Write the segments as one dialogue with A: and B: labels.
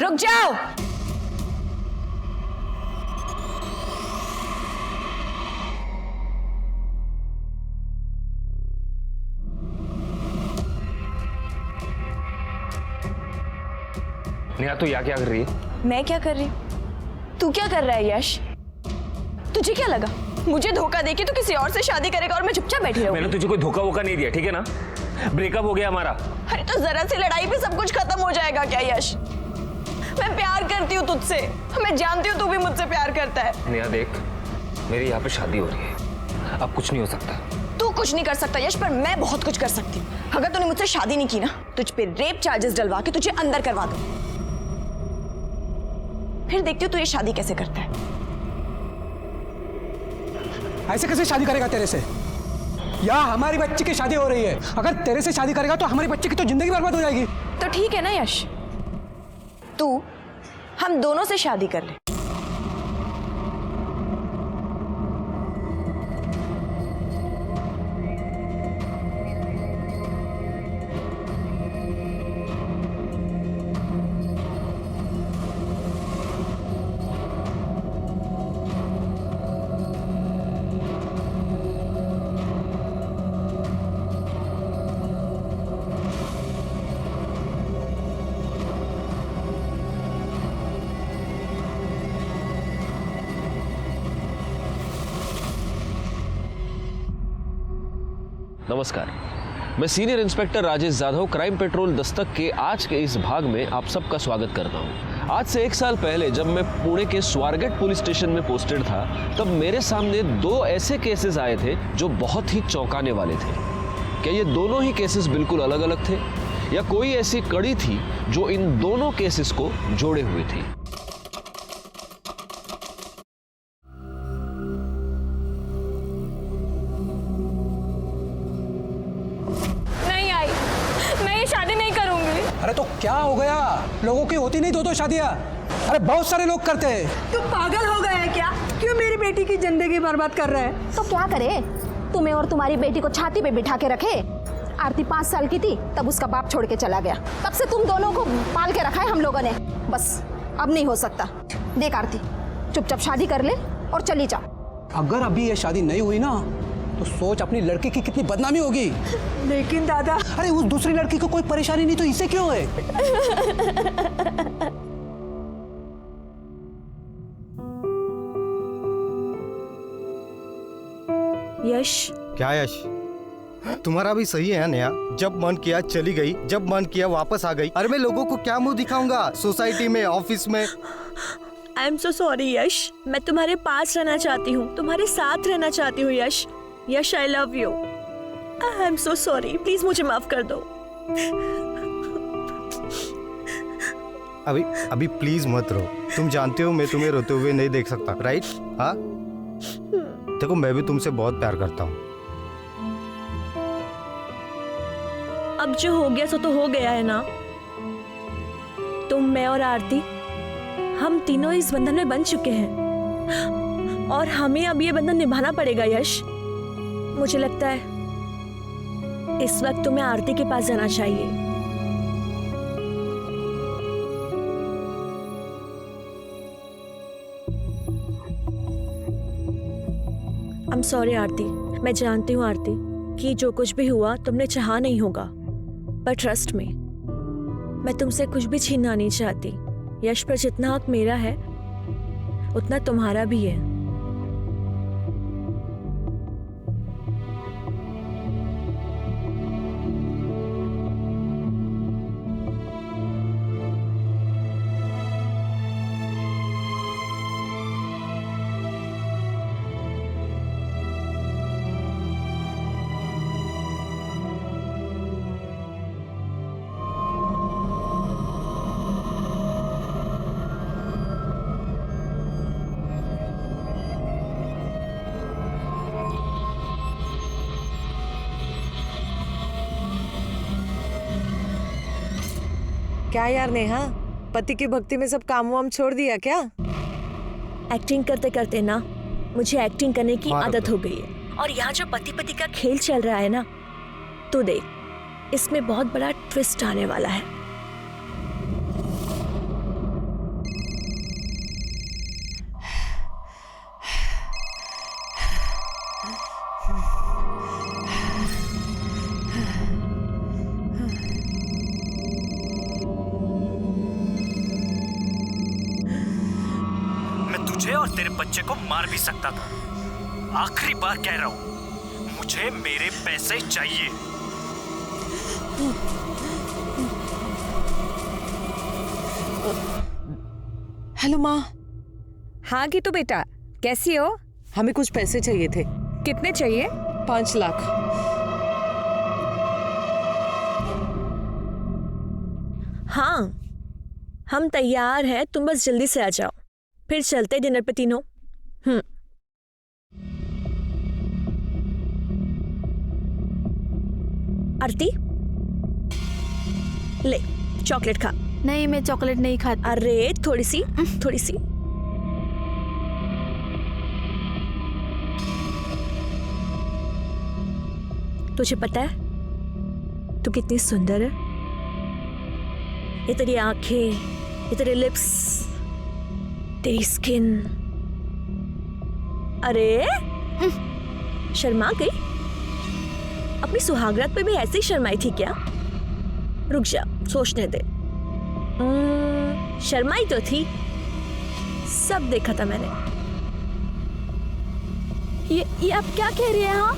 A: रुक जाओ।
B: नेहा तू यहाँ क्या कर रही है?
A: मैं क्या कर रही हूँ? तू क्या कर रहा है यश? तुझे क्या लगा मुझे धोखा देके तू किसी और से शादी करेगा और मैं चुपचाप बैठी रहूंगी?
B: मैंने तुझे कोई धोखा वोखा नहीं दिया, ठीक है ना? ब्रेकअप हो गया हमारा।
A: अरे तो जरा सी लड़ाई पे सब कुछ खत्म हो जाएगा क्या यश? मैं प्यार करती हूँ तुझसे, मैं जानती हूँ तू भी मुझसे प्यार करता है।
B: नेहा देख, मेरी यहाँ पे शादी हो रही है, अब कुछ नहीं हो सकता।
A: तू कुछ नहीं कर सकता यश, पर मैं बहुत कुछ कर सकती हूँ। अगर तूने मुझसे शादी नहीं की ना, तुझ पे रेप चार्जेस डलवा के तुझे अंदर करवा दूँ। फिर देखती हूँ तू ये शादी कैसे करता है।
C: ऐसे कैसे शादी करेगा तेरे से? या हमारी बच्ची की शादी हो रही है, अगर तेरे से शादी करेगा तो हमारी बच्ची की तो जिंदगी बर्बाद हो जाएगी।
A: तो ठीक है ना यश, तू हम दोनों से शादी कर ले।
D: नमस्कार, मैं senior inspector Rajesh Jadhav crime petrol Dastak के आज के इस भाग में आप सबका स्वागत करता हूं। आज से 1 साल पहले जब मैं पुणे के स्वारगेट पुलिस स्टेशन में पोस्टेड था, तब मेरे सामने 2 ऐसे केसेस आए थे जो बहुत ही चौंकाने वाले थे। क्या ये दोनों ही केसेस बिल्कुल अलग अलग थे या कोई ऐसी कड़ी थी जो इन दोनों केसेस को जोड़े हुए थी?
C: अरे तो क्या हो गया? लोगों की होती नहीं 2-2 शादियां? अरे बहुत सारे लोग करते हैं।
E: तू पागल हो गया है क्या? क्यों मेरी बेटी की जिंदगी बर्बाद कर रहा है?
F: तो क्या करे? तुम्हें और तुम्हारी बेटी को छाती पे बिठा के रखे। आरती 5 साल की थी तब उसका बाप छोड़ के चला गया, तब से तुम दोनों को पाल के रखा है हम लोगों ने। बस अब नहीं हो सकता। देख आरती, चुपचाप शादी कर ले और चली जा।
C: अगर अभी ये शादी नहीं हुई ना तो सोच अपनी लड़की की कितनी बदनामी होगी।
E: लेकिन दादा,
C: अरे उस दूसरी लड़की को कोई परेशानी नहीं तो इसे क्यों है?
A: यश,
G: क्या यश? तुम्हारा भी सही है नेहा, जब मन किया चली गई, जब मन किया वापस आ गई। अरे मैं लोगों को क्या मुंह दिखाऊंगा सोसाइटी में, ऑफिस में?
H: आई एम सो सॉरी यश, मैं तुम्हारे पास रहना चाहती हूँ, तुम्हारे साथ रहना चाहती हूँ Yash. Yash, I love you. I am so sorry, please मुझे माफ कर दो।
G: अभी प्लीज मत रो। तुम जानते हो मैं तुम्हें रोते हुए नहीं देख सकता, राइट? हाँ, देखो मैं भी तुमसे बहुत प्यार करता हूँ।
H: अब जो हो गया सो तो हो गया है ना। तुम, मैं और आरती, हम तीनों इस बंधन में बंध चुके हैं और हमें अब ये बंधन निभाना पड़ेगा यश। मुझे लगता है इस वक्त तुम्हें आरती के पास जाना चाहिए। I'm sorry आरती, मैं जानती हूँ आरती कि जो कुछ भी हुआ तुमने चाहा नहीं होगा, पर ट्रस्ट मी, मैं तुमसे कुछ भी छीनना नहीं चाहती। यश पर जितना हक मेरा है उतना तुम्हारा भी है।
E: क्या यार नेहा, पति की भक्ति में सब काम वाम छोड़ दिया क्या?
H: एक्टिंग करते करते ना मुझे एक्टिंग करने की आदत हो गई है, और यहाँ जो पति पति का खेल चल रहा है ना, तो देख इसमें बहुत बड़ा ट्विस्ट आने वाला है।
I: तेरे बच्चे को मार भी सकता था। आखिरी बार कह रहा हूं, मुझे मेरे पैसे चाहिए।
E: हेलो माँ।
J: हाँ गीतू बेटा, कैसी हो?
E: हमें कुछ पैसे चाहिए थे।
J: कितने चाहिए?
E: 5 लाख।
H: हाँ, हम तैयार हैं, तुम बस जल्दी से आ जाओ, फिर चलते डिनर पे तीनों। आरती, ले चॉकलेट खा।
F: नहीं, मैं चॉकलेट नहीं खाती।
H: अरे थोड़ी सी, थोड़ी सी। तुझे पता है तू कितनी सुंदर है? ये तेरी आंखें, ये तेरे लिप्स, तेरी स्किन। अरे शर्मा गई? अपनी सुहागरात पे भी ऐसे ही शर्माई थी क्या? रुक जा, सोचने दे। शर्माई तो थी, सब देखा था मैंने।
F: ये आप क्या कह रही हैं? हाँ,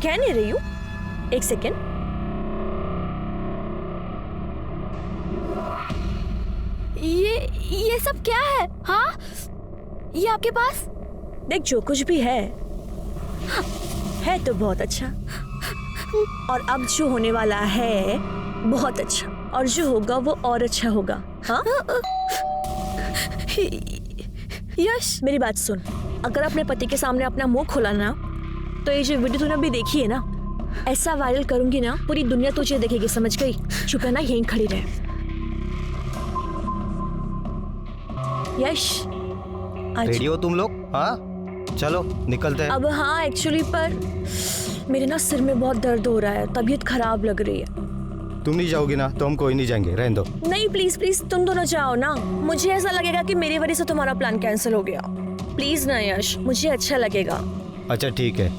H: कह नहीं रही हूँ, एक सेकेंड।
F: ये सब क्या है? हाँ, ये आपके पास?
H: देख, जो कुछ भी है तो बहुत अच्छा, और अब जो होने वाला है बहुत अच्छा, और जो होगा वो और अच्छा होगा। हाँ
F: यश,
H: मेरी बात सुन, अगर अपने पति के सामने अपना मुंह खोला ना, तो ये जो वीडियो तूने अभी देखी है ना, ऐसा वायरल करूंगी ना, पूरी दुनिया तुझे देखेगी, समझ गई? चुप है ना, यहीं खड़ी रहे। यश,
G: रेडी हो तुम लोग? हाँ चलो निकलते हैं।
H: अब हाँ, एक्चुअली पर मेरे ना सिर में बहुत दर्द हो रहा है, तबीयत खराब लग रही है।
G: तुम नहीं जाओगी ना तो हम कोई नहीं जाएंगे, रहने दो।
H: नहीं प्लीज प्लीज, तुम दोनों जाओ ना, मुझे ऐसा लगेगा कि मेरी वजह से तुम्हारा प्लान कैंसिल हो गया। प्लीज ना यश, मुझे अच्छा लगेगा।
G: अच्छा ठीक है।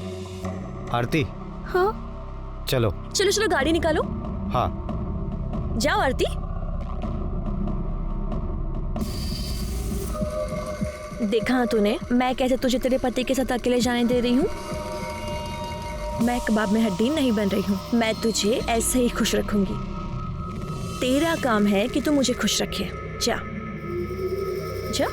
G: आरती,
F: हाँ
H: चलो चलो, गाड़ी निकालो।
G: हाँ
H: जाओ आरती। देखा तूने, मैं कैसे तुझे तेरे पति के साथ अकेले जाने दे रही हूँ? मैं कबाब में हड्डी नहीं बन रही हूँ, मैं तुझे ऐसे ही खुश रखूंगी। तेरा काम है कि तू मुझे खुश रखे। जा जा।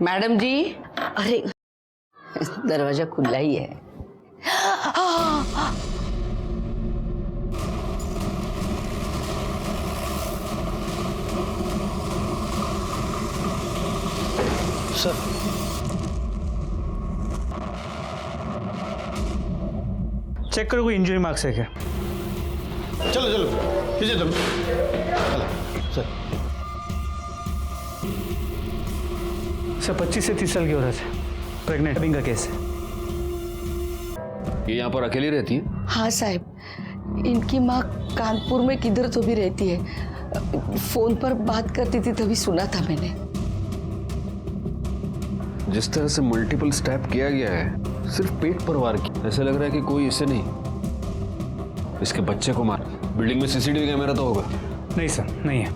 K: मैडम जी, अरे दरवाजा खुला ही है।
B: सर,
I: चेक करो कोई इंजरी मार्क्स है क्या?
B: चलो चलो पीछे तुम। सर
I: 25 से 30 साल की औरत है, प्रेग्नेंट का केस है।
D: ये यहाँ पर अकेली रहती है?
K: हाँ साहब, इनकी माँ कानपुर में किधर तो भी रहती है। फोन पर बात करती थी तभी सुना था मैंने।
D: जिस तरह से मल्टीपल स्टैप किया गया है, सिर्फ पेट पर वार की, ऐसा लग रहा है कि कोई इसे नहीं, इसके बच्चे को मार। बिल्डिंग में सीसीटीवी कैमरा तो होगा?
I: नहीं सर, नहीं है।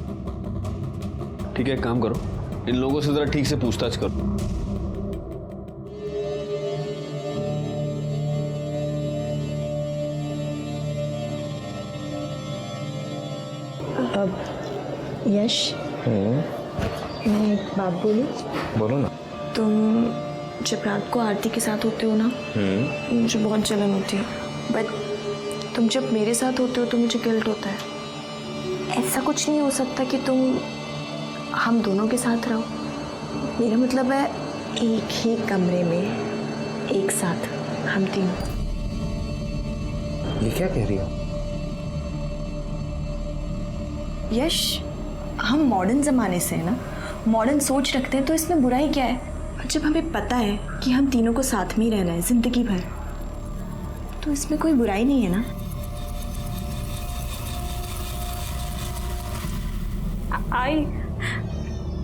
D: ठीक है, एक काम करो, इन लोगों से जरा ठीक से पूछताछ करो।
H: अब यश, मैं एक बात बोलूं?
B: बोलो ना।
H: तुम जब रात को आरती के साथ होते हो ना, मुझे बहुत जलन होती है, बट तुम जब मेरे साथ होते हो तो मुझे गिल्ट होता है। ऐसा कुछ नहीं हो सकता कि तुम हम दोनों के साथ रहो। मेरा मतलब है एक ही कमरे में एक साथ हम तीनों।
B: ये क्या कह रही हो?
H: यश, हम मॉडर्न ज़माने से हैं ना, मॉडर्न सोच रखते हैं, तो इसमें बुराई क्या है? और जब हमें पता है कि हम तीनों को साथ में ही रहना है जिंदगी भर, तो इसमें कोई बुराई नहीं है ना।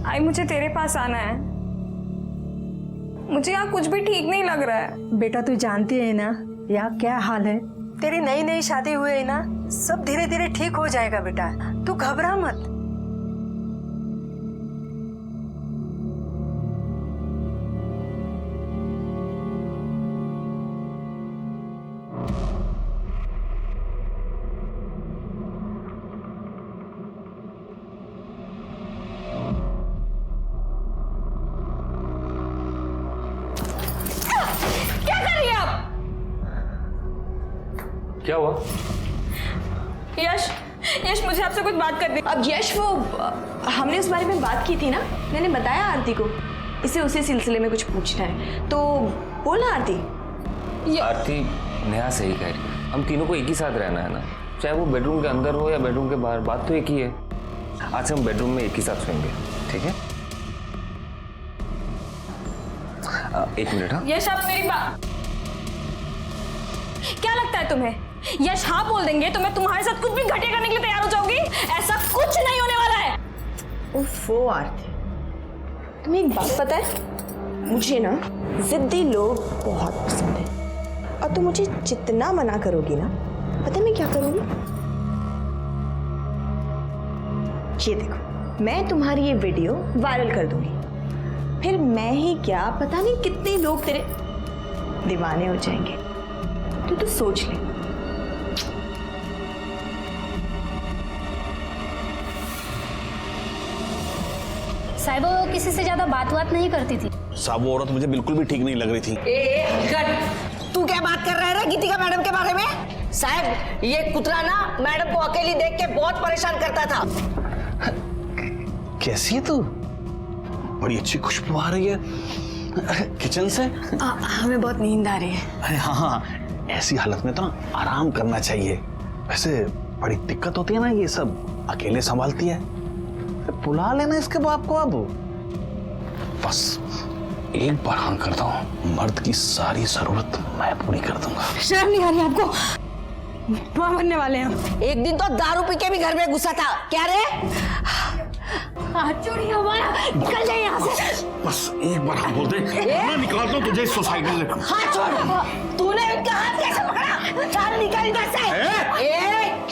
J: आई मुझे तेरे पास आना है। मुझे यहाँ कुछ भी ठीक नहीं लग रहा है।
E: बेटा तू जानती है ना यहाँ क्या हाल है। तेरी नई नई शादी हुई है ना, सब धीरे धीरे ठीक हो जाएगा बेटा, तू घबरा मत।
B: क्या हुआ?
H: यश मुझे आपसे कुछ बात करनी। अब यश वो हमने उस बारे में बात की थी ना, मैंने बताया आरती को, इसे उसी सिलसिले में कुछ पूछना है, तो बोला आरती।
B: आरती नेहा सही कह रही है, हम तीनों को एक ही साथ रहना है ना, चाहे वो बेडरूम के अंदर हो या बेडरूम के बाहर, बात तो एक ही है। आज से हम बेडरूम में एक ही साथ सोएंगे, ठीक है? एक मिनट। हाँ
H: यश आप मेरी बात, क्या लगता है तुम्हें यश हाँ बोल देंगे तो मैं तुम्हारे साथ कुछ भी घटिया करने के लिए तैयार हो जाऊंगी? ऐसा कुछ नहीं होने वाला है। उफ़ो आरती, तुम्हें एक बात पता है, मुझे ना जिद्दी लोग बहुत पसंद है, और तुम मुझे जितना मना करोगी ना, पता है मैं क्या करूंगी? ये देखो, मैं तुम्हारी ये वीडियो वायरल कर दूंगी, फिर मैं ही क्या पता नहीं कितने लोग तेरे दीवाने हो जाएंगे। तो सोच ले।
F: साहिब वो किसी से ज्यादा बात नहीं करती थी।
I: साहब वो औरत मुझे बिल्कुल भी ठीक नहीं लग रही थी।
K: तू क्या बात कर रहा है गीतिका मैडम के बारे में? साहब ये कुतरा ना मैडम को अकेली देख के बहुत परेशान करता था।
I: कैसी है तू? बड़ी अच्छी खुशबू आ रही है किचन से।
H: हमें बहुत नींद आ रही है।
I: अरे हाँ, ऐसी हालत में तो ना आराम करना चाहिए। वैसे बड़ी दिक्कत होती है ना, ये सब अकेले संभालती है, बुला लेना इसके बाप को। अब बस एक बार हाँ करता हूँ, मर्द की सारी जरूरत मैं पूरी कर दूंगा।
H: शर्म नहीं आ रही आपको? वहां मरने वाले हैं। एक दिन तो दारू पी के भी घर में घुसा था। क्या रे? चोरी हमारा, निकल जाए यहाँ से।
I: बस एक बार हाँ बोल दे, मैं निकालता हूँ तुझे इस सोसाइटी से।
K: हाथ छोड़। तूने इनका हाथ कैसे पकड़ा? चल निकल इधर से।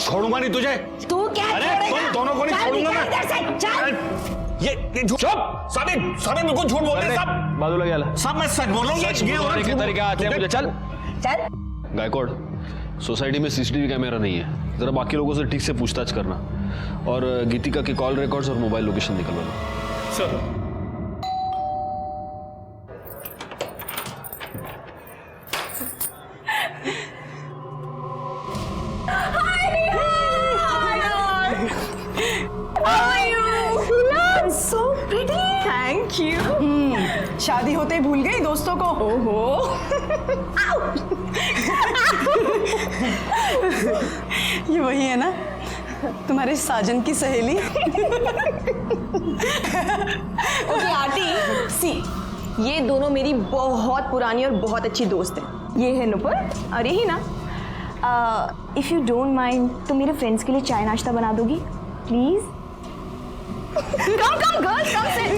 I: छोड़ूंगा नहीं तुझे।
K: तू क्या छोड़ेगा?
I: तुम दोनों को नहीं छोड़ूंगा मैं।
K: इधर से चल।
I: ये झूठ। साबित बिल्कुल झूठ बोल रहे हैं साहब।
D: बादू लगे आला।
I: साहब मैं सच बोल रहा हूँ।
D: ये औरत के तरीके आते हैं मुझे। चल गायकवाड़, सोसाइटी में सीसीटीवी कैमरा नहीं है, जरा बाकी लोगों से ठीक से पूछताछ करना, और गीतिका के कॉल रिकॉर्ड्स और मोबाइल लोकेशन निकलवाना।
I: Sir
H: So pretty. Thank you. शादी होते ही भूल गई दोस्तों को। ओहो। ये वही है ना तुम्हारे साजन की सहेली? ओके आंटी, सी ये दोनों मेरी बहुत पुरानी और बहुत अच्छी दोस्त हैं। ये है नुपुर और यही ना। इफ यू डोंट माइंड तो मेरे फ्रेंड्स के लिए चाय नाश्ता बना दोगी please? Come, girls, come sit.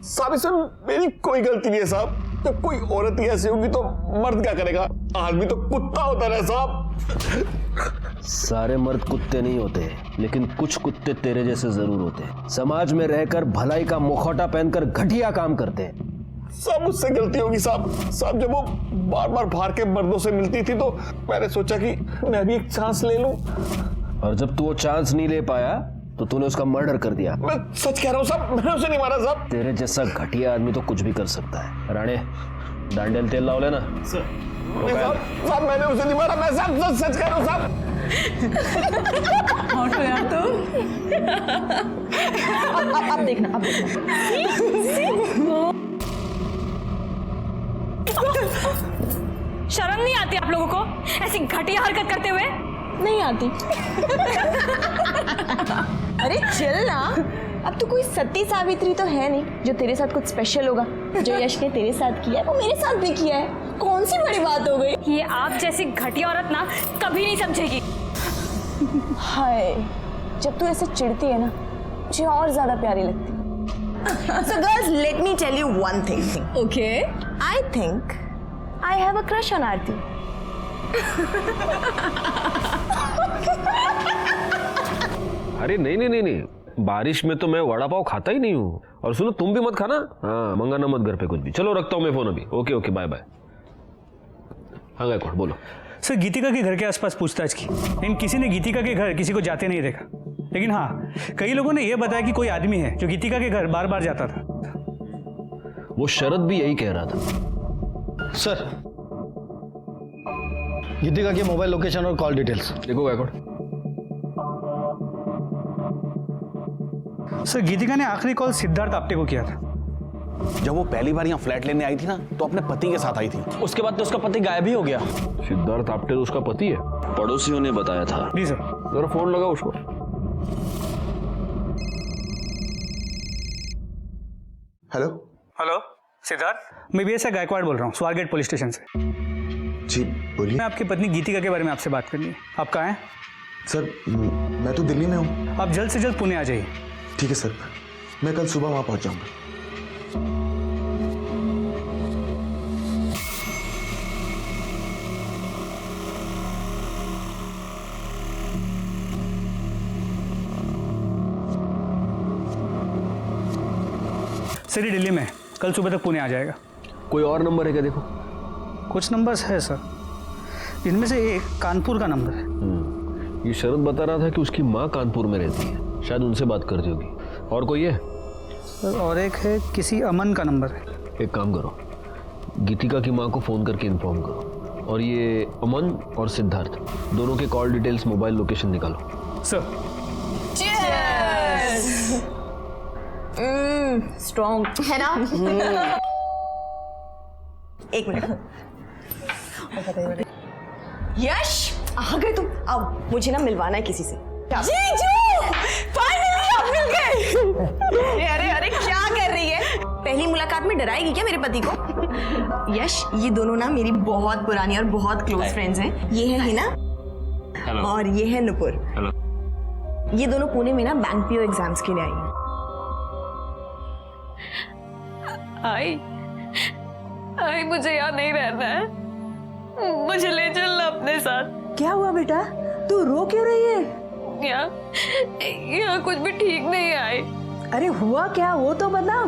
I: साहब इसमें मेरी कोई गलती नहीं है साहब। जब कोई औरत ही ऐसी होगी तो मर्द क्या करेगा? आदमी तो कुत्ता होता है साहब।
D: सारे मर्द कुत्ते नहीं होते, लेकिन कुछ कुत्ते तेरे जैसे जरूर होते हैं। समाज में रहकर भलाई का मुखौटा पहनकर घटिया काम करते हैं।
I: सब मुझसे गलती होगी साहब। साहब जब वो बार बार बाहर के मर्दों से मिलती थी तो मैंने सोचा कि मैं भी एक चांस ले लूं।
D: और जब तू वो चांस नहीं ले पाया तो तूने उसका मर्डर कर दिया।
I: मैं सच कह रहा हूँ साहब, मैंने उसे नहीं मारा साहब।
D: तेरे जैसा घटिया आदमी तो कुछ भी कर सकता है। राणे डांडेल तेल लाओ लेना।
I: साहब मैंने उसे नहीं मारा, मैं साहब सच कह रहा हूँ साहब।
H: हॉट हो यार तुम। अब देखना, अब देखना। शर्म नहीं आती आप लोगों को ऐसी घटिया हरकत करते हुए? नहीं आती। अरे चल ना,
A: अब तो कोई सती सावित्री तो है नहीं जो तेरे साथ कुछ स्पेशल होगा। जो यश ने तेरे साथ किया है वो मेरे साथ भी किया है। कौन सी बड़ी बात हो गई?
J: ये आप जैसी घटिया औरत ना कभी नहीं समझेगी।
A: हाय, जब तू ऐसे चिढ़ती है ना मुझे और ज्यादा प्यारी लगती है। So girls, let me tell you one thing. Okay. I think I have a crush on Aarti.
D: अरे नहीं नहीं नहीं नहीं, बारिश में तो मैं वड़ा पाव खाता ही नहीं हूँ। और सुनो, तुम भी मत खाना। हाँ, मंगाना मत घर पे कुछ भी। चलो रखता हूँ मैं फोन अभी। Okay okay, bye bye. हाँ गायकवाड़ बोलो।
C: सर, गीतिका के घर के आसपास पूछताछ की, लेकिन किसी ने गीतिका के घर किसी को जाते नहीं देखा। लेकिन हाँ, कई लोगों ने यह बताया कि कोई आदमी है जो गीतिका के घर बार बार जाता था।
D: वो शरद भी यही कह रहा था।
G: सर, गीतिका के मोबाइल लोकेशन और कॉल डिटेल्स
D: देखो गायकवाड़।
C: सर, गीतिका ने आखिरी कॉल सिद्धार्थ आप्टे को किया था।
I: जब वो पहली बार यहाँ फ्लैट लेने आई थी ना, तो अपने पति के साथ आई थी। उसके बाद तो उसका पति गायब ही हो गया।
D: सिद्धार्थ आप्टे तो उसका पति है, पड़ोसियों ने बताया था।
C: जी सर।
D: जरा फोन लगा उसको।
L: हेलो
C: हेलो सिद्धार्थ, मैं BSI गायकवाड़ बोल रहा हूँ, स्वारगेट पुलिस स्टेशन से।
L: जी बोलिए।
C: मैं आपकी पत्नी गीतिका के बारे में आपसे बात करनी है। आप कहाँ हैं?
L: सर, मैं तो दिल्ली में हूँ।
C: आप जल्द से जल्द पुणे आ जाइए।
L: ठीक है सर, मैं कल सुबह वहाँ पहुँच जाऊँगा।
C: सर, ये दिल्ली में कल सुबह तक पुणे आ जाएगा।
D: कोई और नंबर है क्या? देखो
C: कुछ नंबर्स है सर, इनमें से एक कानपुर का नंबर है।
D: ये शरद बता रहा था कि उसकी माँ कानपुर में रहती है, शायद उनसे बात करती होगी। और कोई है
C: सर? और एक है, किसी अमन का नंबर है।
D: एक काम करो, गीतिका की माँ को फ़ोन करके इन्फॉर्म करो, और ये अमन और सिद्धार्थ दोनों के कॉल डिटेल्स, मोबाइल लोकेशन निकालो।
C: सर।
A: स्ट्रॉन्ग है ना? एक मिनट। यश, आ गए तुम? आओ, मुझे ना मिलवाना है किसी से। जीजू, फाइनली आप मिल गए। अरे अरे क्या कर रही है? पहली मुलाकात में डराएगी क्या मेरे पति को? यश, ये दोनों ना मेरी बहुत पुरानी और बहुत क्लोज फ्रेंड्स हैं। ये है हिना। हेलो। और ये है नुपुर। हेलो। ये दोनों पुणे में ना बैंक पीओ एग्जाम्स के लिए आई हैं।
J: आई मुझे यहाँ नहीं रहना है, मुझे ले चलना अपने साथ।
E: क्या हुआ बेटा, तू रो क्यों रही है?
J: यहाँ कुछ भी ठीक नहीं है आई।
E: अरे हुआ क्या, वो तो बता।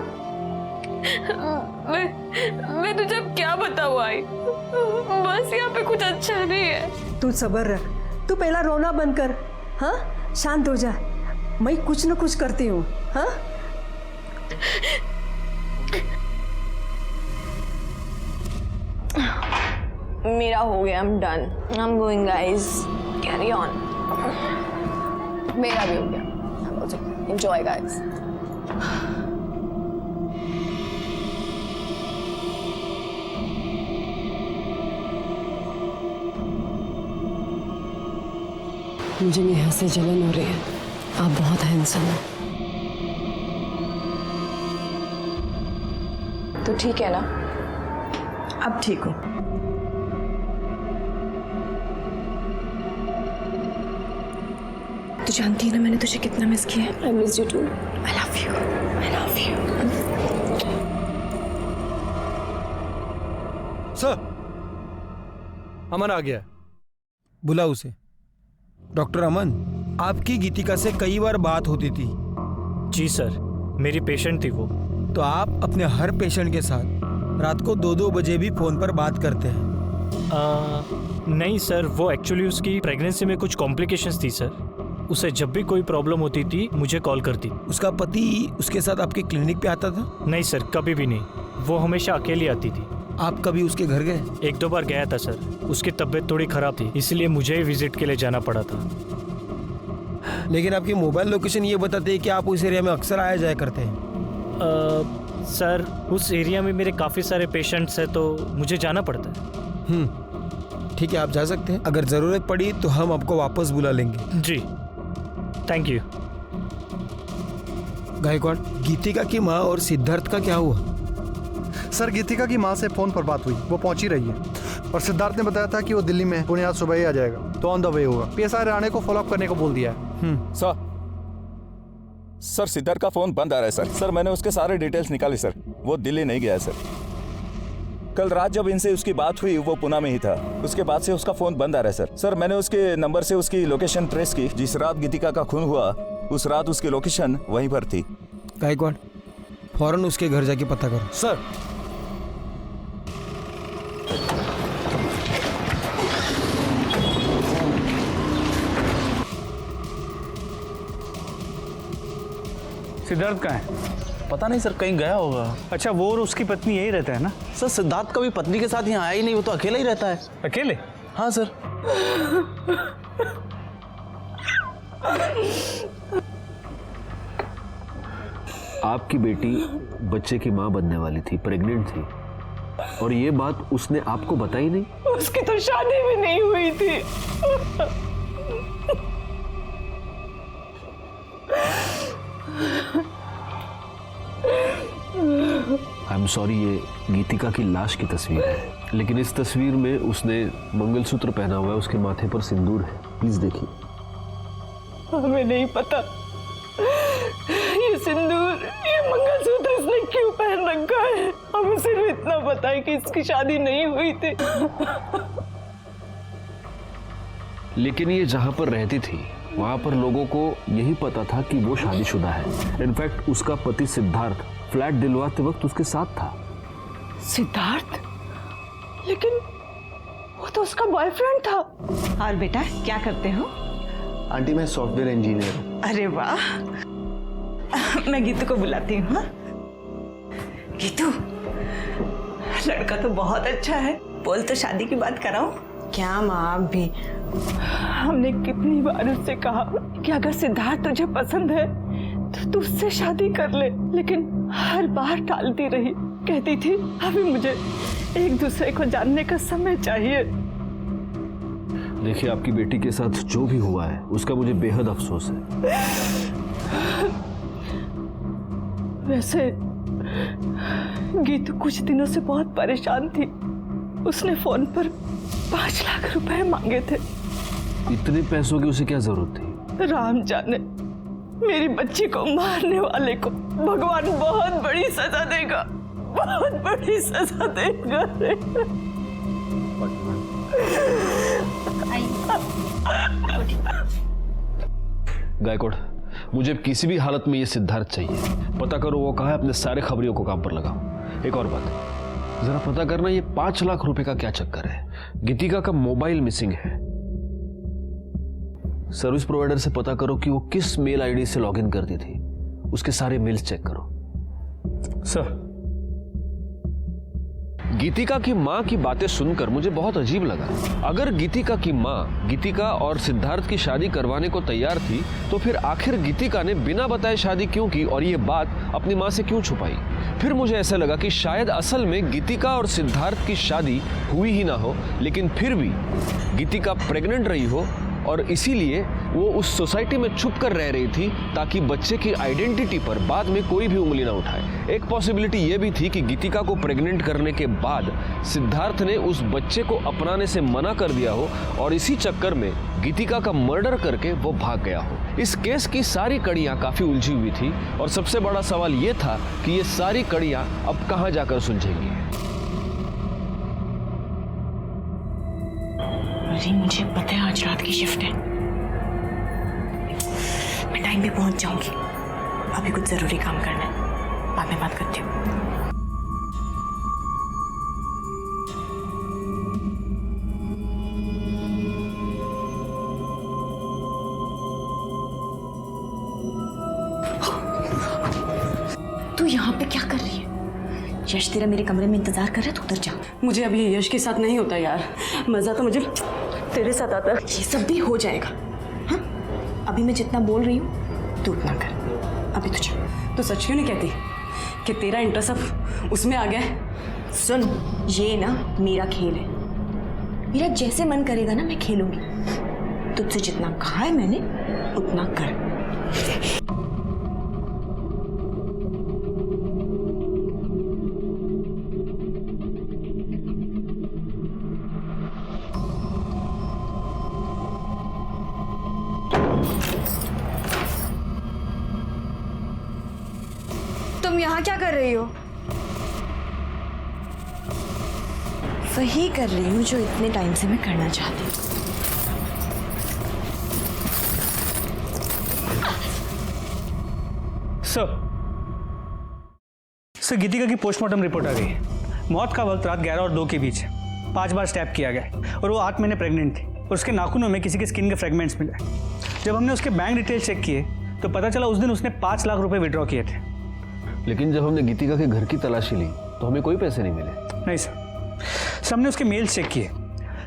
J: मैं तुझे अब क्या बताऊँ आई, बस यहाँ पे कुछ अच्छा नहीं है।
E: तू सब्र रख, तू पहला रोना बंद कर। हाँ, शांत हो जा, मैं कुछ न कुछ करती हूँ। हाँ,
A: मेरा हो गया, I'm done. I'm going guys. Carry on. मेरा भी हो गया। Enjoy guys.
K: मुझे नेहा से जलन हो रही है। आप बहुत हैंडसम हो।
A: तो ठीक है ना? अब ठीक हो?
H: तू जानती है ना मैंने तुझे कितना मिस किया है।
A: I miss you too.
H: I love you. I love you.
G: Sir, Aman आ गया। बुला उसे। डॉक्टर अमन, आपकी गीतिका से कई बार बात होती थी।
M: जी सर, मेरी पेशेंट थी वो।
G: तो आप अपने हर पेशेंट के साथ रात को 2-2 बजे भी फोन पर बात करते हैं?
M: नहीं सर, वो एक्चुअली उसकी प्रेगनेंसी में कुछ कॉम्प्लिकेशंस थी सर। उसे जब भी कोई प्रॉब्लम होती थी मुझे कॉल करती।
G: उसका पति उसके साथ आपके क्लिनिक पे आता था?
M: नहीं सर, कभी भी नहीं, वो हमेशा अकेली आती थी।
G: आप कभी उसके घर गए?
M: 1-2 बार गया था सर, उसकी तबीयत थोड़ी खराब थी, इसलिए मुझे ही विजिट के लिए जाना पड़ा था।
G: लेकिन आपकी मोबाइल लोकेशन ये बताते हैं कि आप उस एरिया में अक्सर आया जाया करते हैं।
M: सर, उस एरिया में मेरे काफ़ी सारे पेशेंट्स हैं, तो मुझे जाना पड़ता है।
G: ठीक है, आप जा सकते हैं। अगर ज़रूरत पड़ी तो हम आपको वापस बुला लेंगे।
M: जी, थैंक यू।
N: गायकवाड़, गीतिका की माँ और सिद्धार्थ का क्या हुआ?
G: सर गीतिका की माँ से फोन पर बात हुई, वो पहुंच ही रही है और सिद्धार्थ ने बताया था कि वो दिल्ली में पुणे आज सुबह ही आ जाएगा, तो ऑन द वे होगा। पीएसआई राणे को फॉलोअप करने को बोल दिया है।
O: सर सिद्धार्थ का फोन बंद आ रहा है सर मैंने उसके सारे डिटेल्स निकाले सर, वो दिल्ली नहीं गया है सर। कल रात जब इनसे उसकी बात हुई वो पुणे में ही था, उसके बाद से उसका फोन बंद आ रहा है सर मैंने उसके नंबर से उसकी लोकेशन ट्रेस की, जिस रात गीतिका का खून हुआ उस रात उसकी लोकेशन वहीं पर थी।
N: गायकवाड़, फौरन उसके घर जाके पता करो।
O: सर
C: सिद्धार्थ कहाँ है?
I: पता नहीं सर, कहीं गया होगा।
C: अच्छा, वो और उसकी पत्नी यही रहता है ना?
I: सर सिद्धार्थ कभी पत्नी के साथ यहाँ आया ही नहीं, वो तो अकेला ही रहता है।
C: अकेले?
I: हाँ सर।
D: आपकी बेटी बच्चे की माँ बनने वाली थी, प्रेग्नेंट थी, और ये बात उसने आपको बताई नहीं?
J: उसकी तो शादी भी नहीं हुई थी।
D: आई एम सॉरी, ये गीतिका की लाश की तस्वीर है, लेकिन इस तस्वीर में उसने मंगलसूत्र पहना हुआ है, उसके माथे पर सिंदूर है। प्लीज देखिए।
J: हमें नहीं पता ये सिंदूर, ये मंगलसूत्र इसने क्यों पहन रखा है। हमें सिर्फ इतना पता है कि इसकी शादी नहीं हुई थी।
D: लेकिन ये जहां पर रहती थी वहां पर लोगों को यही पता था कि वो शादीशुदा है। इनफैक्ट उसका पति सिद्धार्थ फ्लैट दिलवाते वक्त उसके साथ था।
J: सिद्धार्थ? लेकिन वो तो उसका बॉयफ्रेंड था। और बेटा क्या करते हो?
L: आंटी मैं सॉफ्टवेयर इंजीनियर हूँ।
J: अरे वाह, मैं गीतू को बुलाती हूँ। गीतू, लड़का तो बहुत अच्छा है, बोल तो शादी की बात कराओ।
A: क्या माँ, आप भी?
J: हमने कितनी बार उससे कहा कि अगर सिद्धार्थ तुझे पसंद है तो तू उससे शादी कर ले, लेकिन हर बार टालती रही। कहती थी अभी मुझे एक दूसरे को जानने का समय चाहिए।
D: देखिए, आपकी बेटी के साथ जो भी हुआ है उसका मुझे बेहद अफसोस है।
J: वैसे गीतू कुछ दिनों से बहुत परेशान थी। उसने फोन पर 5 लाख रुपए मांगे थे।
D: इतने पैसों की उसे क्या जरूरत थी?
J: राम जाने, मेरी बच्ची को मारने वाले को भगवान बहुत बड़ी सजा देगा, बहुत बड़ी सजा देगा।
D: गायकवाड़, मुझे किसी भी हालत में ये सिद्धार्थ चाहिए। पता करो वो कहाँ है, अपने सारे खबरियों को काम पर लगाओ। एक और बात, जरा पता करना ये 5 लाख रुपए का क्या चक्कर है। गीतिका का मोबाइल मिसिंग है। सर्विस प्रोवाइडर से पता करो कि वो किस मेल आईडी से लॉगिन करती थी। उसके सारे मेल्स चेक करो।
C: सर,
D: गीतिका की माँ की बातें सुनकर मुझे बहुत अजीब लगा। अगर गीतिका की माँ गीतिका और सिद्धार्थ की शादी करवाने को तैयार थी तो फिर आखिर गीतिका ने बिना बताए शादी क्यों की और ये बात अपनी माँ से क्यों छुपाई? फिर मुझे ऐसा लगा कि शायद असल में गीतिका और सिद्धार्थ की शादी हुई ही ना हो, लेकिन फिर भी गीतिका प्रेग्नेंट रही हो और इसीलिए वो उस सोसाइटी में छुप कर रह रही थी ताकि बच्चे की आइडेंटिटी पर बाद में कोई भी उंगली ना उठाए। एक पॉसिबिलिटी ये भी थी कि गीतिका को प्रेग्नेंट करने के बाद सिद्धार्थ ने उस बच्चे को अपनाने से मना कर दिया हो और इसी चक्कर में गीतिका का मर्डर करके वो भाग गया हो। इस केस की सारी कड़ियां काफी उलझी हुई थी और सबसे बड़ा सवाल ये था कि ये सारी कड़ियां अब कहां जाकर सुलझेंगी।
A: अरे मुझे पता है आज रात की शिफ्ट है, मैं टाइम पे पहुंच जाऊंगी। अभी कुछ जरूरी काम करना है, बाद में बात करती हूँ। तू यहाँ पे क्या कर रही है? यश तेरा मेरे कमरे में इंतजार कर रहा है, तू उधर जा।
J: मुझे अभी यश के साथ नहीं होता यार, मजा तो मुझे तेरे साथ आता है।
A: ये सब भी हो जाएगा। हाँ, अभी मैं जितना बोल रही हूँ तू उतना कर। अभी तुझे
J: तो सच क्यों नहीं कहती कि तेरा इंटरेस्ट अब उसमें आ गया है?
A: सुन, ये ना मेरा खेल है, मेरा जैसे मन करेगा ना मैं खेलूंगी। तुझसे जितना कहा है मैंने उतना कर। तुम यहाँ क्या कर रही हो? वही कर रही हूँ जो इतने टाइम से मैं करना चाहती हूँ।
C: सर गीतिका की पोस्टमार्टम रिपोर्ट आ गई है। मौत का वक्त रात 11 और 2 के बीच 5 बार स्टैब किया गया और वो 8 महीने प्रेग्नेंट थी और उसके नाखूनों में किसी के स्किन के फ्रेगमेंट्स मिले। जब हमने उसके बैंक डिटेल चेक किए तो पता चला उस दिन उसने 5 लाख रुपए विड्रॉ किए थे।
D: लेकिन जब हमने गीतिका के घर की तलाशी ली तो हमें कोई पैसे नहीं मिले।
C: नहीं सर, हमने उसके मेल्स चेक किए।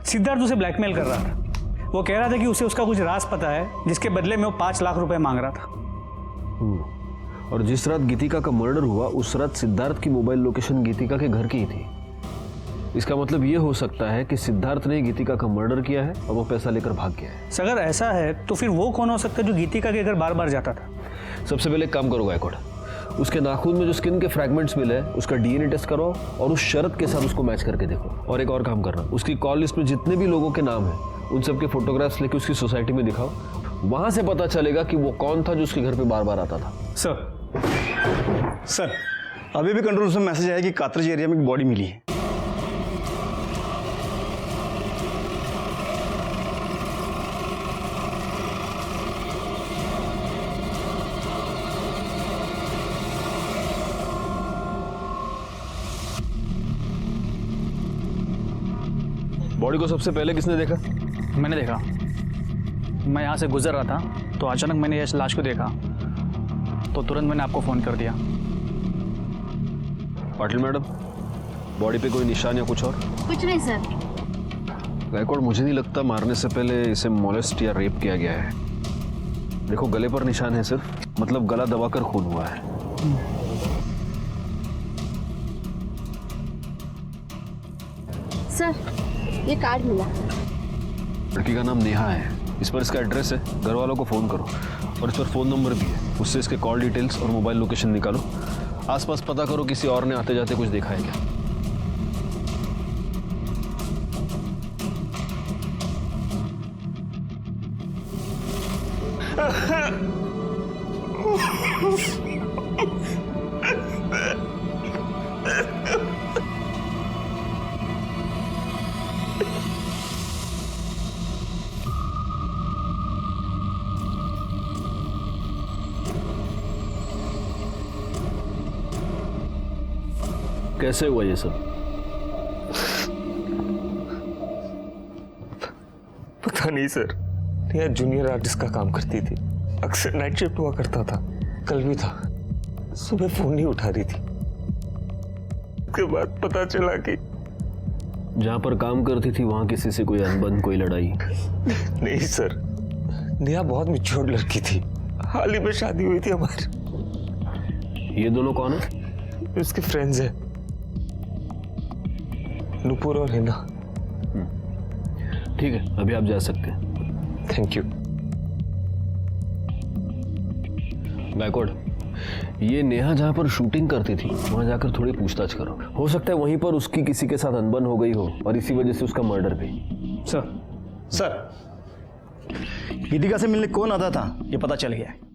C: सिद्धार्थ उसे ब्लैकमेल कर रहा था। वो कह रहा था कि उसे उसका कुछ राज पता है जिसके बदले में वो 5 लाख रुपए मांग रहा था।
D: और जिस रात गीतिका का मर्डर हुआ उस रात सिद्धार्थ की मोबाइल लोकेशन गीतिका के घर की ही थी। इसका मतलब ये हो सकता है कि सिद्धार्थ ने गीतिका का मर्डर किया है और वो पैसा लेकर भाग गया है।
C: अगर ऐसा है तो फिर वो कौन हो सकता है जो गीतिका के घर बार बार जाता था?
D: सबसे पहले एक काम करो गायकवाड़, उसके नाखून में जो स्किन के फ्रैगमेंट्स मिले उसका डीएनए टेस्ट कराओ और उस शरत के साथ उसको मैच करके देखो। और एक और काम करना, उसकी कॉल लिस्ट में जितने भी लोगों के नाम हैं उन सबके फोटोग्राफ्स लेके उसकी सोसाइटी में दिखाओ। वहां से पता चलेगा कि वो कौन था जो उसके घर पे बार बार आता था।
L: सर अभी भी कंट्रोल से मैसेज आया कि कातरज एरिया में एक बॉडी मिली है।
D: बॉडी को सबसे पहले किसने देखा?
C: मैंने देखा। मैं यहाँ से गुजर रहा था तो अचानक मैंने इस लाश को देखा तो तुरंत मैंने आपको फ़ोन कर दिया।
D: पाटिल मैडम, बॉडी पे कोई निशान या कुछ और?
F: कुछ नहीं सर।
D: गायकवाड़, मुझे नहीं लगता मारने से पहले इसे मोलेस्ट या रेप किया गया है। देखो गले पर निशान है सिर्फ, मतलब गला दबाकर खून हुआ है।
F: सर ये कार्ड मिला।
D: लड़की का नाम नेहा है, इस पर इसका एड्रेस है। घर वालों को फ़ोन करो और इस पर फ़ोन नंबर भी है, उससे इसके कॉल डिटेल्स और मोबाइल लोकेशन निकालो। आसपास पता करो किसी और ने आते जाते कुछ देखा है क्या। कैसे हुआ ये सब?
B: पता नहीं सर, नेहा जूनियर आर्टिस्ट का काम करती थी, अक्सर नाइट शिफ्ट हुआ करता था। कल भी था, सुबह फोन नहीं उठा रही थी। उसके बाद पता चला कि
D: जहां पर काम करती थी वहां किसी से कोई अनबन, कोई लड़ाई?
B: नहीं सर, नेहा बहुत मैच्योर लड़की थी, हाल ही में शादी हुई थी हमारी।
D: ये दोनों कौन है?
B: उसके फ्रेंड्स हैं, नूपुर और हिना।
D: ठीक है, अभी आप जा सकते हैं।
B: Thank you.
D: गायकवाड़, ये नेहा जहां पर शूटिंग करती थी वहां जाकर थोड़ी पूछताछ करो। हो सकता है वहीं पर उसकी किसी के साथ अनबन हो गई हो और इसी वजह से उसका मर्डर भी।
L: सर गीतिका से मिलने कौन आता था ये पता चल गया है।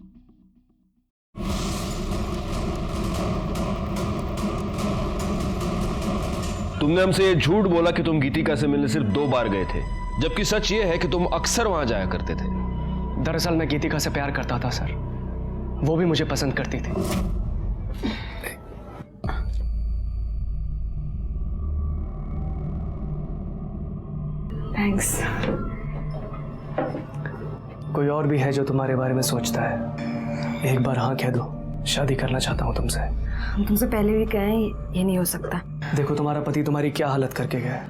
D: तुमने हमसे ये झूठ बोला कि तुम गीतिका से मिलने सिर्फ 2 बार गए थे, जबकि सच ये है कि तुम अक्सर वहां जाया करते थे।
P: दरअसल मैं गीतिका से प्यार करता था सर, वो भी मुझे पसंद करती थी।
A: थैंक्स।
P: कोई और भी है जो तुम्हारे बारे में सोचता है? एक बार हाँ कह दो, शादी करना चाहता हूँ तुमसे।
A: हम तुमसे पहले भी कहें ये नहीं हो सकता।
P: देखो तुम्हारा पति तुम्हारी क्या हालत करके गया है,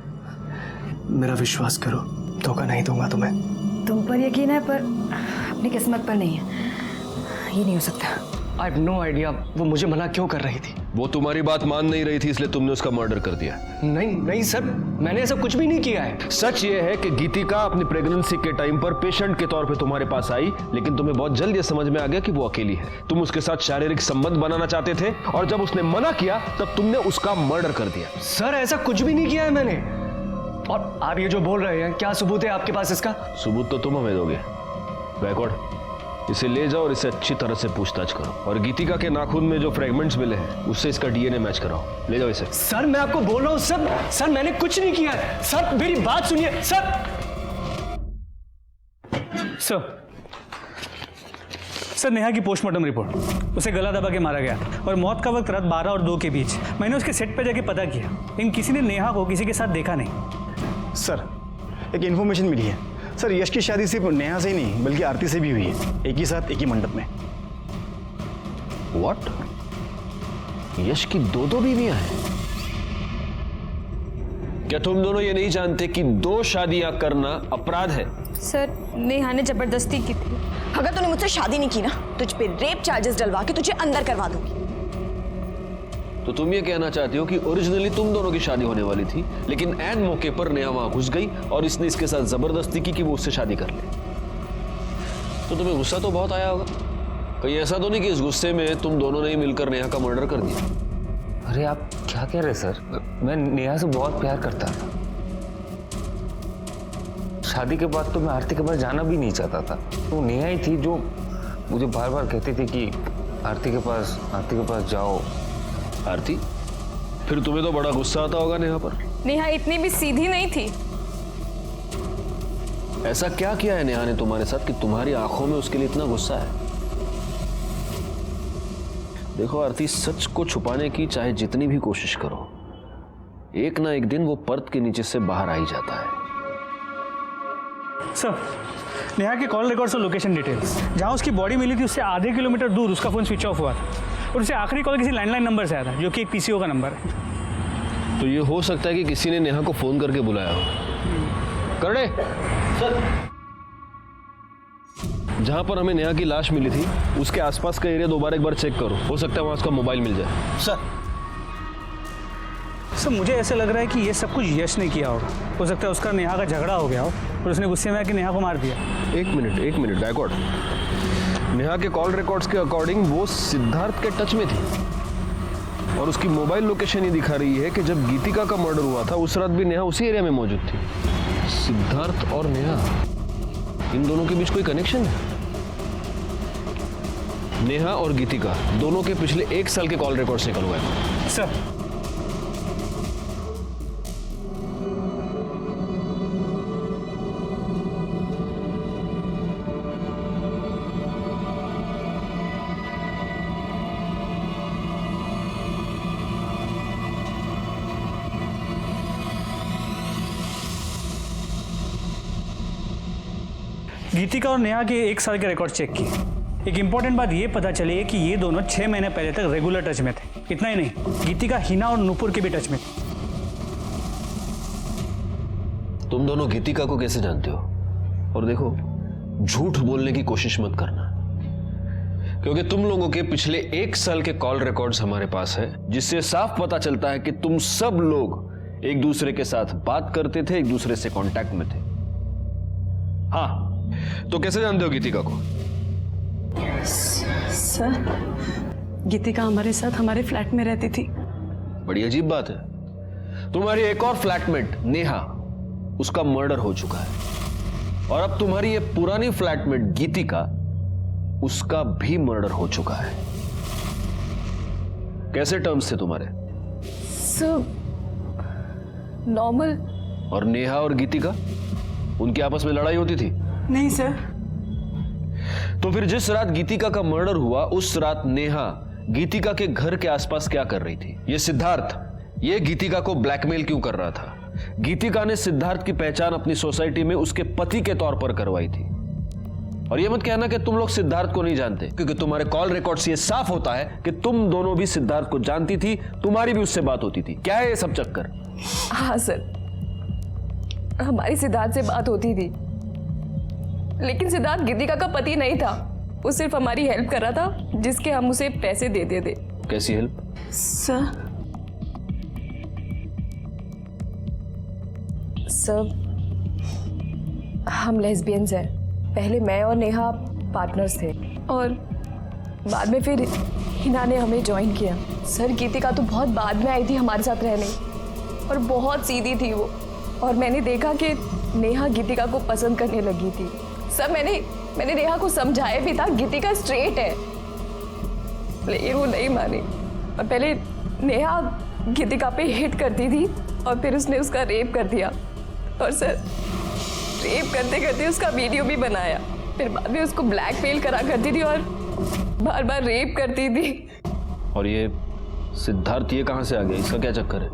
P: मेरा विश्वास करो, धोखा नहीं दूंगा तुम्हें।
A: तुम पर यकीन है पर अपनी किस्मत पर नहीं है, ये नहीं हो सकता।
P: आई हैव नो आइडिया वो मुझे मना क्यों कर रही थी।
D: वो तुम्हारी बात मान नहीं रही थी इसलिए तुमने उसका मर्डर कर दिया।
P: नहीं नहीं सर, मैंने ऐसा कुछ भी नहीं किया है।
D: सच ये है कि गीतिका अपनी प्रेगनेंसी के टाइम पर पेशेंट के तौर पे तुम्हारे पास आई, लेकिन तुम्हें बहुत जल्द ये समझ में आ गया कि वो अकेली है। तुम उसके साथ शारीरिक संबंध बनाना चाहते थे और जब उसने मना किया तब तुमने उसका मर्डर कर दिया।
P: सर ऐसा कुछ भी नहीं किया है मैंने। और आप ये जो बोल रहे हैं, क्या सबूत है आपके पास इसका?
D: सबूत तो तुम हमें दोगे। गायकवाड़, इसे ले जाओ और इसे अच्छी तरह से पूछताछ करो, और गीतिका के नाखून में जो फ्रेगमेंट्स मिले हैं उससे इसका डीएनए मैच कराओ। ले जाओ इसे।
P: सर मैं आपको बोल रहा हूँ सर मैंने कुछ नहीं किया है। सर मेरी बात सुनिए सर।
C: सर नेहा की पोस्टमार्टम रिपोर्ट, उसे गला दबा के मारा गया और मौत का वक्त रात 12 और 2 के बीच। मैंने उसके सेट पे जाके पता किया, लेकिन किसी ने नेहा को किसी के साथ देखा नहीं।
L: सर एक इन्फॉर्मेशन मिली है सर, यश की शादी सिर्फ नेहा से ही नहीं बल्कि आरती से भी हुई है, एक ही साथ एक ही मंडप में।
D: व्हाट? यश की दो बीवियां हैं? क्या तुम दोनों ये नहीं जानते कि 2 शादियां करना अपराध है?
A: सर नेहा ने जबरदस्ती की थी। अगर तूने मुझसे शादी नहीं की ना, तुझ पे रेप चार्जेस डलवा के तुझे अंदर करवा दूंगी।
D: तो तुम ये कहना चाहती हो कि ओरिजिनली तुम दोनों की शादी होने वाली थी, लेकिन ऐन मौके पर नेहा वहां घुस गई और इसने इसके साथ जबरदस्ती की कि वो उससे शादी कर ले। तो तुम्हें गुस्सा तो बहुत आया होगा। कहीं ऐसा तो नहीं कि इस गुस्से में तुम दोनों ने ही मिलकर नेहा का मर्डर कर दिया?
B: अरे आप क्या कह रहे सर? मैं नेहा से बहुत प्यार करता था। शादी के बाद तो मैं आरती के पास जाना भी नहीं चाहता था। तो नेहा ही थी जो मुझे बार बार कहती थी कि आरती के पास जाओ।
D: आरती, फिर तुम्हें तो बड़ा गुस्सा आता होगा नेहा पर।
A: नेहा इतनी भी सीधी नहीं थी।
D: ऐसा क्या किया है नेहा ने तुम्हारे साथ कि तुम्हारी आंखों में उसके लिए इतना गुस्सा है? देखो आरती, सच को छुपाने की चाहे जितनी भी कोशिश करो, एक ना एक दिन वो पर्दे के नीचे से बाहर आ ही जाता है।
C: सर नेहा के कॉल रिकॉर्ड्स और लोकेशन डिटेल्स, जहां उसकी बॉडी मिली थी उससे आधे किलोमीटर दूर उसका फोन स्विच ऑफ हुआ था और उसे आखिरी कॉल किसी लैंडलाइन नंबर से आया था, जो कि एक पीसीओ का नंबर है।
D: तो ये हो सकता है कि किसी ने नेहा को फोन करके बुलाया हो। करड़े सर, जहां पर हमें नेहा की लाश मिली थी उसके आसपास का एरिया दोबारा एक बार चेक करो, हो सकता है वहां उसका मोबाइल मिल जाए।
C: सर मुझे ऐसे लग रहा है कि ये सब कुछ यश ने किया होगा। हो सकता है उसका नेहा का झगड़ा हो गया हो और उसने गुस्से में आके नेहा को मार दिया।
D: एक मिनट गायकवाड़, नेहा के कॉल रिकॉर्ड्स के अकॉर्डिंग वो सिद्धार्थ के टच में थी और उसकी मोबाइल लोकेशन ये दिखा रही है कि जब गीतिका का मर्डर हुआ था उस रात भी नेहा उसी एरिया में मौजूद थी। सिद्धार्थ और नेहा, इन दोनों के बीच कोई कनेक्शन है? नेहा और गीतिका दोनों के पिछले 1 साल के कॉल रिकॉर्ड्स निकलवाए।
C: सर गीतिका और नेहा के 1 साल के रिकॉर्ड चेक किए। एक इंपॉर्टेंट बात ये पता चली है कि ये दोनों 6 महीने पहले तक रेगुलर टच में थे। इतना ही नहीं, गीतिका हिना और नूपुर के भी टच में थी।
D: तुम दोनों गीतिका को कैसे जानते हो? और देखो, झूठ बोलने की कोशिश मत करना, क्योंकि तुम लोगों के पिछले 1 साल के कॉल रिकॉर्ड्स हमारे पास है, जिससे साफ पता चलता है कि तुम सब लोग एक दूसरे के साथ बात करते थे, एक दूसरे से कांटेक्ट में थे। हाँ, तो कैसे जानते हो गीतिका को?
J: सर गीतिका हमारे साथ हमारे फ्लैट में रहती थी।
D: बड़ी अजीब बात है। तुम्हारी एक और फ्लैटमेट नेहा, उसका मर्डर हो चुका है और अब तुम्हारी ये पुरानी फ्लैटमेट गीतिका, उसका भी मर्डर हो चुका है। कैसे टर्म्स थे तुम्हारे?
K: Sir normal.
D: और नेहा और गीतिका, उनकी आपस में लड़ाई होती थी?
J: नहीं सर।
D: तो फिर जिस रात गीतिका का मर्डर हुआ उस रात नेहा गीतिका के घर के आसपास क्या कर रही थी? ये सिद्धार्थ, ये गीतिका को ब्लैकमेल क्यों कर रहा था? गीतिका ने सिद्धार्थ की पहचान अपनी सोसाइटी में उसके पति के तौर पर करवाई थी। और ये मत कहना कि तुम लोग सिद्धार्थ को नहीं जानते, क्योंकि तुम्हारे कॉल रिकॉर्ड से ये साफ होता है कि तुम दोनों भी सिद्धार्थ को जानती थी, तुम्हारी भी उससे बात होती थी। क्या है ये सब चक्कर?
K: हाँ सर, हमारी सिद्धार्थ से बात होती थी, लेकिन सिद्धार्थ गीतिका का पति नहीं था। वो सिर्फ हमारी हेल्प कर रहा था, जिसके हम उसे पैसे देते थे।
D: कैसी हेल्प?
J: सर
K: हम लेस्बियंस हैं। पहले मैं और नेहा पार्टनर्स थे और बाद में फिर हिना ने हमें ज्वाइन किया। सर गीतिका तो बहुत बाद में आई थी हमारे साथ रहने और बहुत सीधी थी वो, और मैंने देखा कि नेहा गीतिका को पसंद करने लगी थी। सर मैंने मैंने नेहा को समझाया भी था गीतिका स्ट्रेट है, लेकिन वो नहीं मानी। और पहले नेहा गीतिका पे हिट करती थी और फिर उसने उसका रेप कर दिया। और सर, रेप करते करते उसका वीडियो भी बनाया। फिर बाद में उसको ब्लैकमेल करा करती थी और बार बार रेप करती थी।
D: और ये सिद्धार्थ ये कहाँ से आ गया? इसका क्या चक्कर है?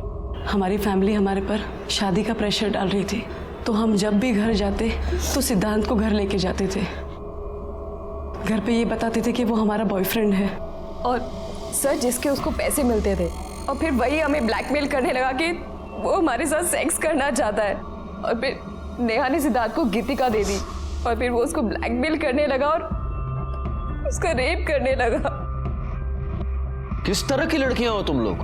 J: हमारी फैमिली हमारे पर शादी का प्रेशर डाल रही थी, तो हम जब भी घर जाते तो सिद्धांत को घर लेके जाते थे। घर पे ये बताते थे कि वो हमारा बॉयफ्रेंड है।
K: और सर, जिसके उसको पैसे मिलते थे और फिर वही हमें ब्लैकमेल करने लगा कि वो हमारे साथ सेक्स करना चाहता है। और फिर नेहा ने सिद्धार्थ को गीतिका दे दी और फिर वो उसको ब्लैकमेल करने लगा और उसका रेप करने लगा।
D: किस तरह की लड़कियां हो तुम लोग?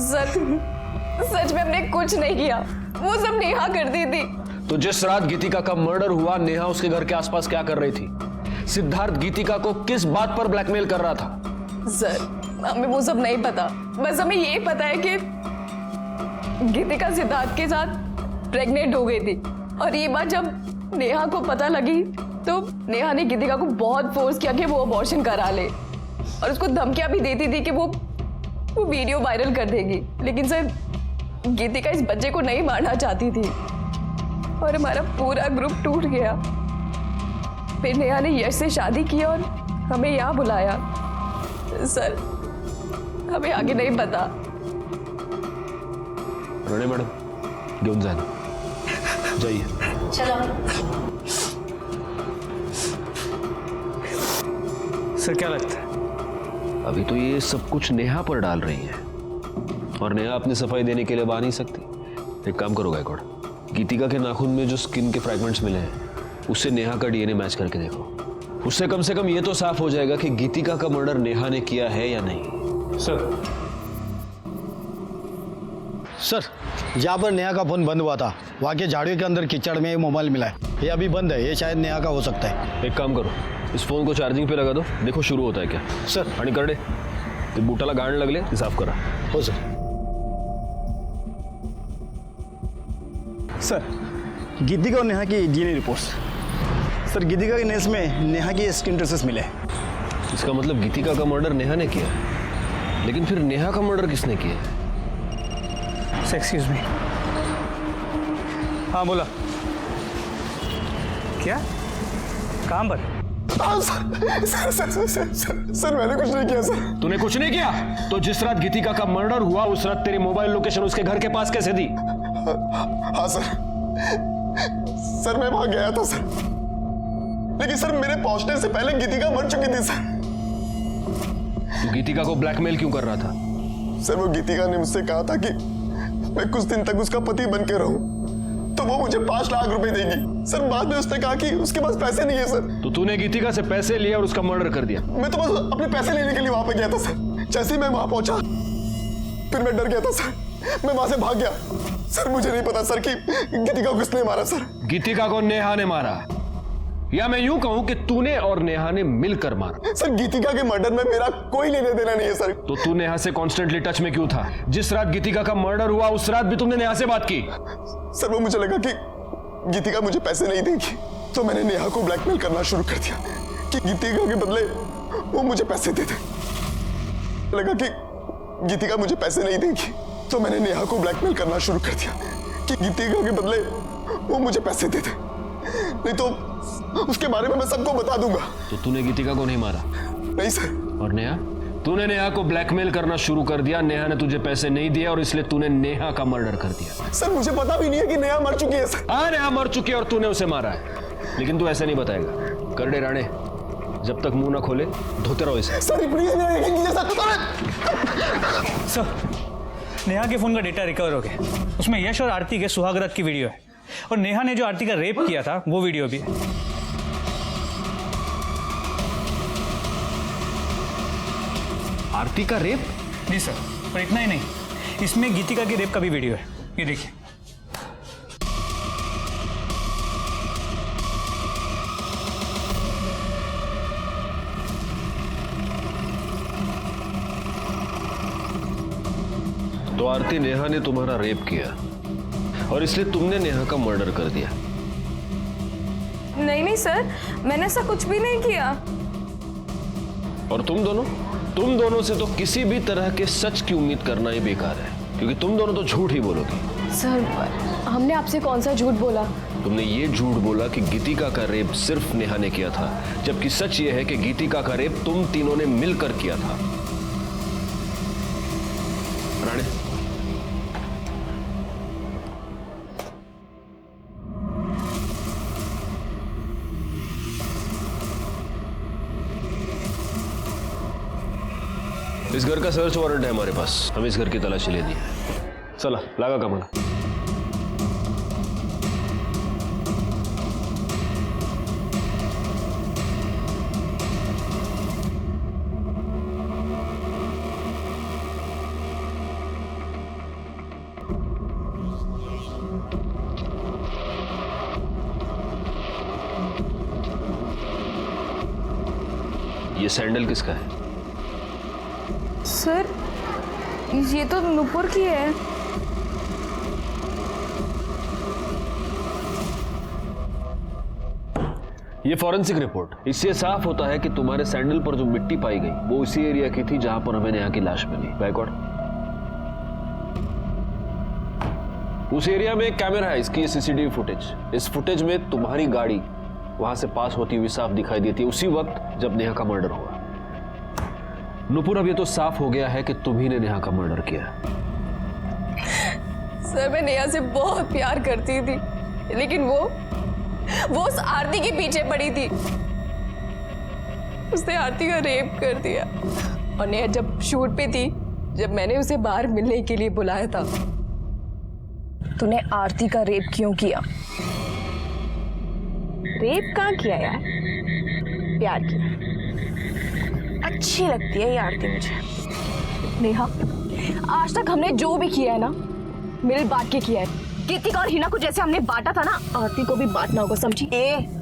K: सच में हमने कुछ नहीं किया, वो सब नेहा करती थी।
D: तो जिस रात गीतिका का मर्डर हुआ, नेहा उसके घर के आसपास क्या कर रही थी? सिद्धार्थ गीतिका को किस बात पर ब्लैकमेल कर रहा था?
K: सर, हमें वो सब नहीं पता, बस हमें ये पता है कि गीतिका सिद्धार्थ के साथ प्रेग्नेंट हो गई थी। और ये बात जब नेहा को पता लगी तो नेहा ने गीतिका को बहुत फोर्स किया कि वो अबॉर्शन करा ले और उसको धमकियां भी देती थी कि वो वीडियो वायरल कर देगी। लेकिन सर, गीतिका इस बच्चे को नहीं मारना चाहती थी और हमारा पूरा ग्रुप टूट गया। फिर नेहा ने यश से शादी की और हमें यहाँ बुलाया। सर, हमें आगे नहीं पता।
D: रणे मैडम, घेऊन जा ना, जाइए।
F: चलो।
C: सर, क्या लगता है?
D: अभी तो ये सब कुछ नेहा पर डाल रही है और नेहा अपनी सफाई देने के लिए आ नहीं सकती। एक काम करो गायकवाड़, गीतिका के नाखून में जो स्किन के फ्रैगमेंट्स मिले हैं उससे नेहा का डीएनए मैच करके देखो। उससे कम से कम ये तो साफ हो जाएगा कि गीतिका का मर्डर नेहा ने किया है या नहीं।
L: सर, जहाँ पर नेहा का फोन बंद हुआ था वहाँ के झाड़ियों के अंदर कीचड़ में मोबाइल मिला है। ये अभी बंद है, ये शायद नेहा का हो सकता है।
D: एक काम करो, इस फोन को चार्जिंग पे लगा दो, देखो शुरू होता है क्या।
L: सर,
D: आणि करडे ते बूटाला गाण लागले ते साफ करा।
L: हो सर। सर, गीतिका और नेहा की डीएनए रिपोर्ट्स। सर, गीतिका के नेस में नेहा की स्किन ट्रेसेस मिले।
D: इसका मतलब गीतिका का मर्डर नेहा ने किया, लेकिन फिर नेहा का मर्डर किसने किया?
C: Excuse me. हाँ, बोला। क्या? काम पर?
L: सर, मैंने कुछ नहीं किया सर।
D: तूने कुछ नहीं किया? तो जिस रात गीतिका का मर्डर हुआ उस रात तेरी मोबाइल लोकेशन उसके घर के पास कैसे दी?
L: हाँ सर, मैं वहां गया था सर, लेकिन सर मेरे पहुंचने से पहले गीतिका मर चुकी थी सर।
D: तू गीतिका को ब्लैकमेल क्यों कर रहा था?
L: सर, वो गीतिका ने मुझसे कहा था कि मैं कुछ दिन तक उसका पति बन के रहूं तो वो मुझे 5 लाख रुपए देगी। सर, बाद में उसने कहा कि उसके पास पैसे नहीं है सर।
D: तो तूने गीतिका से पैसे लिए और उसका मर्डर कर दिया?
L: मैं तो बस अपने पैसे लेने के लिए वहां पे गया था सर। जैसे ही मैं वहां पहुंचा फिर मैं डर गया था सर, मैं वहां से भाग गया। सर, मुझे नहीं पता सर कि गीतिका को किसने मारा सर।
D: गीतिका को नेहा ने मारा, या मैं यूं कहूं कि तूने और नेहा ने मिलकर मारा।
L: सर, गीतिका के मर्डर में मेरा कोई लेना देना नहीं है सर।
D: तो तू नेहा से कॉन्स्टेंटली टच में क्यों था? जिस रात गीतिका का मर्डर हुआ उस रात भी तुमने नेहा से बात की?
L: सर, वो मुझे लगा कि गीतिका मुझे पैसे नहीं देगी, तो मैंने नेहा को ब्लैकमेल करना शुरू कर दिया कि गीतिका के बदले वो मुझे पैसे दे दे। लगा कि गीतिका मुझे पैसे नहीं देगी, तो मैंने नेहा को ब्लैकमेल करना शुरू कर दिया कि गीतिका के बदले वो मुझे पैसे दे दे, नहीं तो उसके बारे में मैं सबको बता दूंगा।
D: तो तूने गीतिका को नहीं मारा?
L: नहीं सर।
D: और नेहा? तूने नेहा को ब्लैकमेल करना शुरू कर दिया, नेहा ने तुझे पैसे नहीं दिया और इसलिए तूने नेहा का मर्डर कर दिया।
L: सर, मुझे पता भी नहीं है कि नेहा मर चुकी है सर।
D: हाँ, नेहा मर चुकी है और तूने उसे मारा है, लेकिन तू ऐसे नहीं बताएगा। करडे राणे, जब तक मुंह ना खोले धोते रहो इसे।
L: सर, प्लीज मेरा यकीन कीजिए
C: सर, नेहा के फोन का डेटा रिकवर हो गया, उसमें यश और आरती के सुहाग रात की वीडियो है और नेहा ने जो आरती का रेप किया था वो वीडियो भी है।
D: आरती का रेप?
C: जी सर, और इतना ही नहीं, इसमें गीतिका के रेप का भी वीडियो है, ये देखिए।
D: तो आरती, नेहा ने तुम्हारा रेप किया और इसलिए तुमने नेहा का मर्डर कर दिया।
K: नहीं नहीं सर, मैंने ऐसा कुछ भी नहीं किया।
D: और तुम दोनों से तो किसी भी तरह के सच की उम्मीद करना ही बेकार है, क्योंकि तुम दोनों तो झूठ ही बोलोगी।
K: सर हमने आपसे कौन सा झूठ बोला?
D: तुमने ये झूठ बोला कि गीतिका का रेप सिर्फ नेहा ने किया था, जबकि सच ये है कि गीतिका का रेप तुम तीनों ने मिलकर किया था। राणे, इस घर का सर्च वारंट है हमारे पास, हमें इस घर की तलाशी लेनी है। चला लगा कमला। ये सैंडल किसका है?
K: सर ये तो नुपुर की है।
D: ये फॉरेंसिक रिपोर्ट, इससे साफ होता है कि तुम्हारे सैंडल पर जो मिट्टी पाई गई वो उसी एरिया की थी जहां पर हमें नेहा की लाश मिली। बैकवर्ड, उस एरिया में एक कैमरा है, इसकी सीसीटीवी फुटेज। इस फुटेज में तुम्हारी गाड़ी वहां से पास होती हुई साफ दिखाई देती है, उसी वक्त जब नेहा का मर्डर हुआ। नुपुर, अब ये तो साफ हो गया है कि तुम ही ने नेहा का मर्डर किया।
K: सर मैं नेहा से बहुत प्यार करती थी, लेकिन वो उस आरती के पीछे पड़ी थी। उसने आरती का रेप कर दिया। और नेहा जब शूट पे थी, जब मैंने उसे बाहर मिलने के लिए बुलाया था, तूने आरती का रेप क्यों किया?
A: रेप कहाँ किया यार, प्यार किया। अच्छी लगती है ये आरती मुझे।
K: नेहा, आज तक हमने जो भी किया है ना, मिल बांट के किया है। गीतिका और हिना को जैसे हमने बांटा था ना, आरती को भी बांटना होगा, समझी?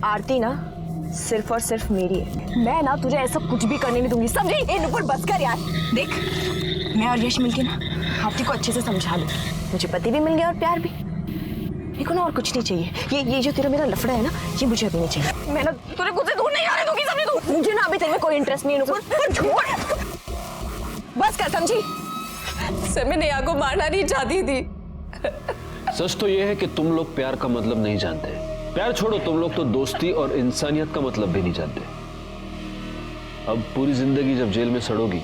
A: आरती ना सिर्फ और सिर्फ मेरी है।
K: मैं ना तुझे ऐसा कुछ भी करने नहीं दूंगी, समझी?
A: नुपुर बस कर यार। देख, मैं और यश मिलके ना आरती को अच्छे से समझा लूं। मुझे पति भी मिल गया और प्यार भी। मेरे को ना और कुछ नहीं चाहिए। ये जो तेरा मेरा लफड़ा है ना, ये मुझे अभी नहीं चाहिए।
K: मैं ना तुझे खुद से दूर नहीं आने दूंगी, समझी तू?
A: मुझे ना अभी तेरे में कोई इंटरेस्ट नहीं है नुपुर। छोड़, बस कर, समझी?
K: सर मैं नेहा को मारना नहीं चाहती थी।
D: सच तो यह है कि तुम लोग प्यार का मतलब नहीं जानते। प्यार छोड़ो, तुम लोग तो दोस्ती और इंसानियत का मतलब भी नहीं जानते। अब पूरी जिंदगी जब जेल में सड़ोगी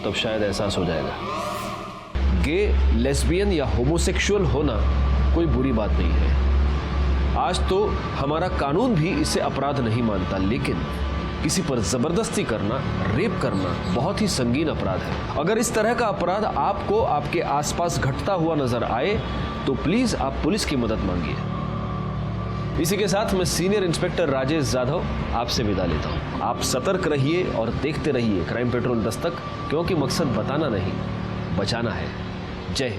D: तब शायद एहसास हो जाएगा। गे, लेस्बियन या होमोसेक्सुअल होना कोई बुरी बात नहीं है। आज तो हमारा कानून भी इसे अपराध नहीं मानता, लेकिन किसी पर जबरदस्ती करना, रेप करना बहुत ही संगीन अपराध है। अगर इस तरह का अपराध आपको आपके आसपास घटता हुआ नजर आए तो प्लीज आप पुलिस की मदद मांगिए। इसी के साथ मैं सीनियर इंस्पेक्टर राजेश जाधव आपसे विदा लेता हूं। आप सतर्क रहिए और देखते रहिए क्राइम पेट्रोल दस्तक, क्योंकि मकसद बताना नहीं, बचाना है। जय हिंद।